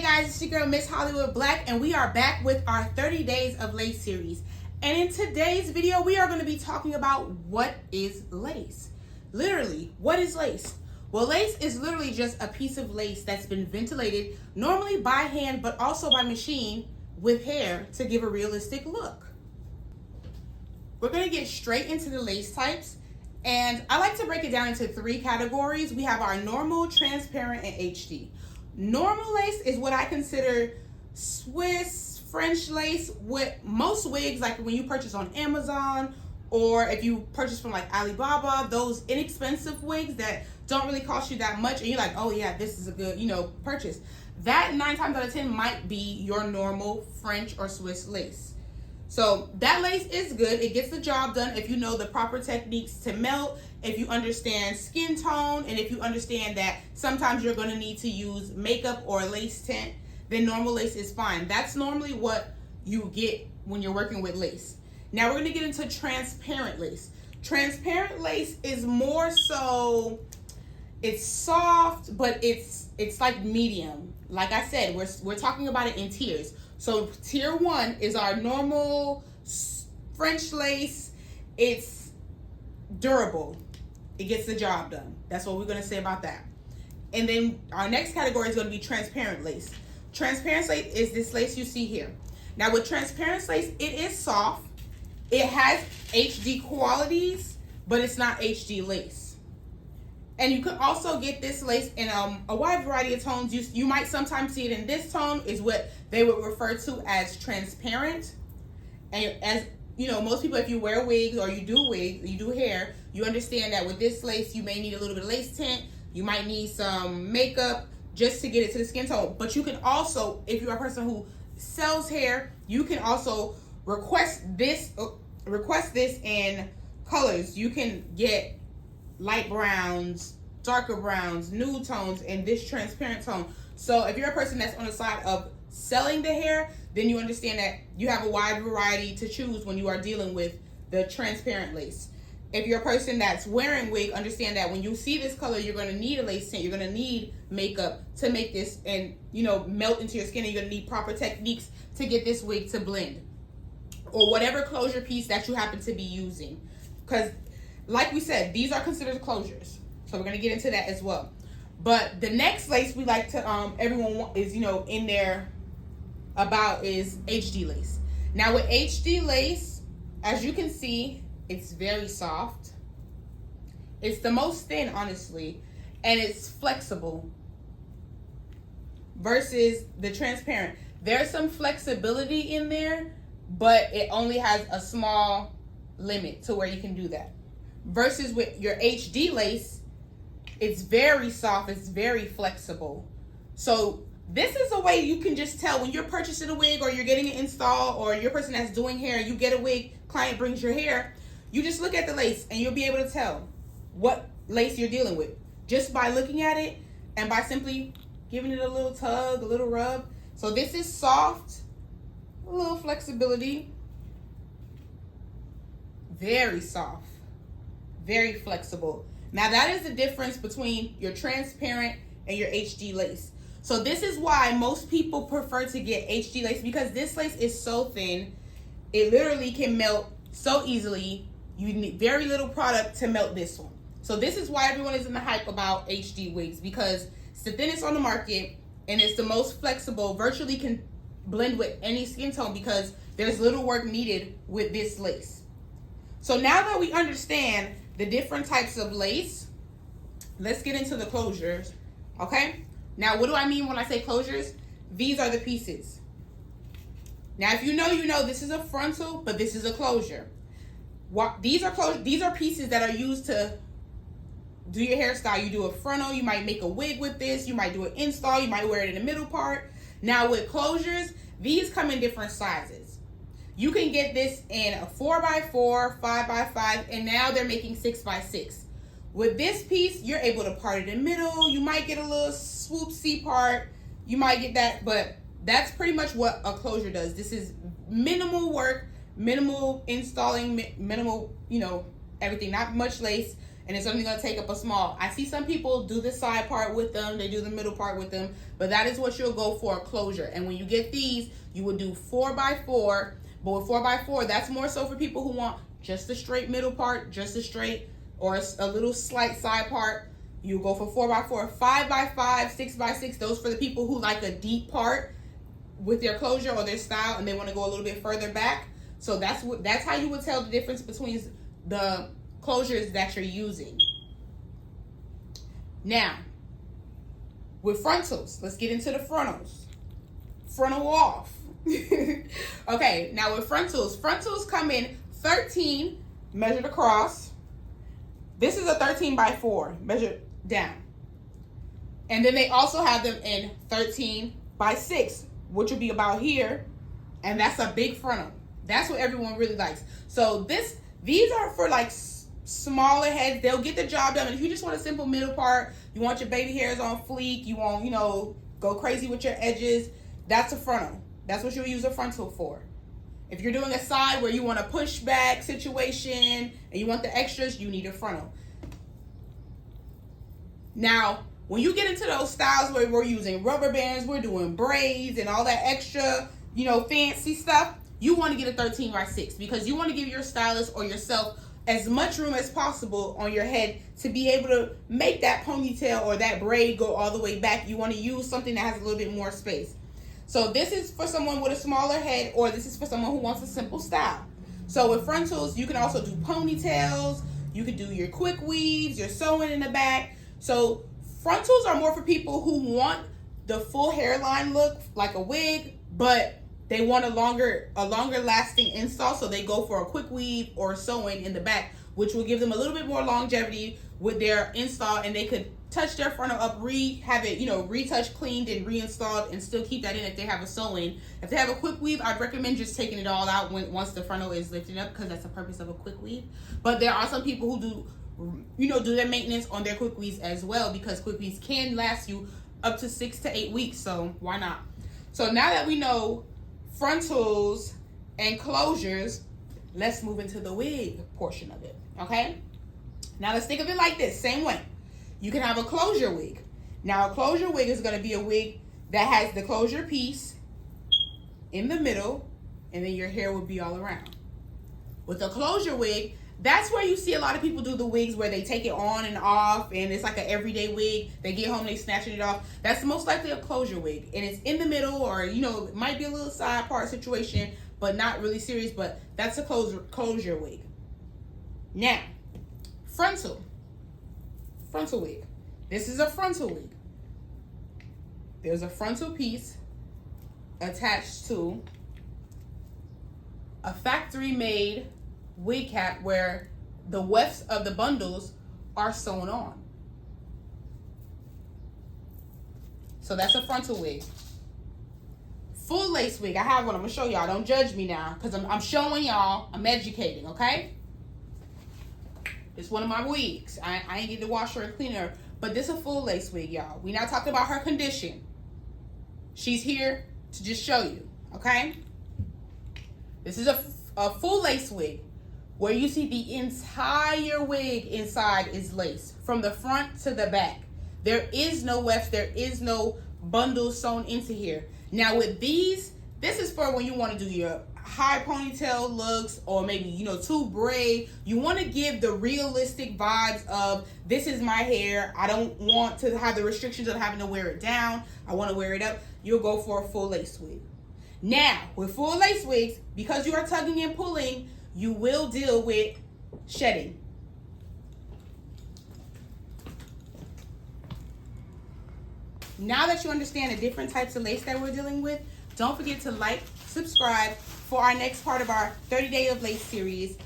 guys, it's your girl Miss Hollywood Black, and we are back with our 30 Days of Lace series. And in today's video, we are going to be talking about what is lace. Literally, what is lace? Well, lace is literally just a piece of lace that's been ventilated, normally by hand, but also by machine with hair to give a realistic look. We're going to get straight into the lace types. And I like to break it down into three categories. We have our normal, transparent, and HD. Normal lace is what I consider Swiss, French lace with most wigs, like when you purchase on Amazon or if you purchase from like Alibaba, those inexpensive wigs that don't really cost you that much and you're like, oh yeah, this is a good, purchase. That 9 times out of 10 might be your normal French or Swiss lace. So that lace is good. It gets the job done if you know the proper techniques to melt, if you understand skin tone, and if you understand that sometimes you're going to need to use makeup or lace tint, then normal lace is fine. That's normally what you get when you're working with lace. Now we're going to get into transparent lace. Transparent lace is more so, it's soft, but it's like medium. Like I said, we're talking about it in tiers. So tier 1 is our normal French lace. It's durable. It gets the job done. That's what we're going to say about that. And then our next category is going to be transparent lace. Transparent lace is this lace you see here. Now with transparent lace, it is soft. It has HD qualities, but it's not HD lace. And you can also get this lace in a wide variety of tones. You might sometimes see it in this tone, is what they would refer to as transparent. And as you know, most people, if you wear wigs or you do hair, you understand that with this lace, you may need a little bit of lace tint. You might need some makeup just to get it to the skin tone. But you can also, if you're a person who sells hair, you can also request this in colors. You can get light browns, darker browns, nude tones, and this transparent tone. So if you're a person that's on the side of selling the hair, then you understand that you have a wide variety to choose when you are dealing with the transparent lace. If you're a person that's wearing wig, understand that when you see this color, you're going to need a lace tint. You're going to need makeup to make this and, melt into your skin. And you're going to need proper techniques to get this wig to blend. Or whatever closure piece that you happen to be using. Because like we said, these are considered closures. So we're going to get into that as well. But the next lace we like to, everyone is, in there about is HD lace. Now with HD lace, as you can see, it's very soft. It's the most thin, honestly. And it's flexible versus the transparent. There's some flexibility in there, but it only has a small limit to where you can do that. Versus with your HD lace, it's very soft, it's very flexible. So this is a way you can just tell when you're purchasing a wig or you're getting it installed or you're a person that's doing hair, you get a wig, client brings your hair, you just look at the lace and you'll be able to tell what lace you're dealing with just by looking at it and by simply giving it a little tug, a little rub. So this is soft, a little flexibility, very soft. Very flexible. Now that is the difference between your transparent and your HD lace. So this is why most people prefer to get HD lace, because this lace is so thin. It literally can melt so easily. You need very little product to melt this one. So this is why everyone is in the hype about HD wigs, because it's the thinnest on the market and it's the most flexible, virtually can blend with any skin tone because there's little work needed with this lace. So now that we understand the different types of lace, let's get into the closures, okay? Now, what do I mean when I say closures? These are the pieces. Now, if you know this is a frontal, but this is a closure. These are pieces that are used to do your hairstyle. You do a frontal, you might make a wig with this, you might do an install, you might wear it in the middle part. Now, with closures, these come in different sizes. You can get this in a 4x4, 5x5, and now they're making 6x6. With this piece, you're able to part it in the middle. You might get a little swoop C part. You might get that, but that's pretty much what a closure does. This is minimal work, minimal installing, minimal, everything, not much lace. and it's only going to take up a small. I see some people do the side part with them, they do the middle part with them, but that is what you'll go for, a closure. And when you get these, you would do 4x4, but with 4x4, that's more so for people who want just the straight middle part, just a straight, or a little slight side part. You go for 4x4, 5x5, 6x6. Those for the people who like a deep part with their closure or their style, and they want to go a little bit further back. So that's how you would tell the difference between the closures that you're using. Now, with frontals, let's get into the frontals. Frontal off. Okay, now with frontals come in 13 measured across. This is a 13x4 measured down. And then they also have them in 13x6, which would be about here. And that's a big frontal. That's what everyone really likes. So these are for like smaller heads. They'll get the job done. And if you just want a simple middle part, you want your baby hairs on fleek, you want, go crazy with your edges, that's a frontal. That's what you'll use a frontal for. If you're doing a side where you want a pushback situation and you want the extras, you need a frontal. Now, when you get into those styles where we're using rubber bands, we're doing braids and all that extra, fancy stuff, you want to get a 13x6 because you want to give your stylist or yourself as much room as possible on your head to be able to make that ponytail or that braid go all the way back. You want to use something that has a little bit more space. So this is for someone with a smaller head, or this is for someone who wants a simple style. So with frontals, you can also do ponytails. You could do your quick weaves, your sewing in the back. So frontals are more for people who want the full hairline look like a wig, but they want a longer lasting install, so they go for a quick weave or sewing in the back, which will give them a little bit more longevity with their install, and they could touch their frontal up, have it, retouched, cleaned, and reinstalled, and still keep that in if they have a sewing. If they have a quick weave, I'd recommend just taking it all out once the frontal is lifted up, because that's the purpose of a quick weave. But there are some people who do their maintenance on their quick weaves as well, because quick weaves can last you up to 6 to 8 weeks, so why not? So now that we know frontals and closures, let's move into the wig portion of it, okay? Now let's think of it like this, same way. You can have a closure wig. Now a closure wig is going to be a wig that has the closure piece in the middle, and then your hair will be all around. With a closure wig, that's where you see a lot of people do the wigs where they take it on and off, and it's like an everyday wig. They get home, they snatching it off. That's most likely a closure wig, and it's in the middle, or it might be a little side part situation, but not really serious. But that's a closure wig. Now, frontal wig. This is a frontal wig. There's a frontal piece attached to a factory-made wig cap where the wefts of the bundles are sewn on. So that's a frontal wig. Full lace wig. I have one. I'm gonna show y'all. Don't judge me now, because I'm showing y'all. I'm educating, okay? It's one of my wigs. I ain't get to wash her and clean her, but this is a full lace wig, y'all. We now talking about her condition. She's here to just show you, okay? This is a full lace wig, where you see the entire wig inside is lace from the front to the back. There is no wefts, there is no bundles sewn into here. Now with these, this is for when you want to do your high ponytail looks, or maybe, two braid. You want to give the realistic vibes of, this is my hair. I don't want to have the restrictions of having to wear it down. I want to wear it up. You'll go for a full lace wig. Now, with full lace wigs, because you are tugging and pulling, you will deal with shedding. Now that you understand the different types of lace that we're dealing with, don't forget to like, subscribe for our next part of our 30 Day of Lace series.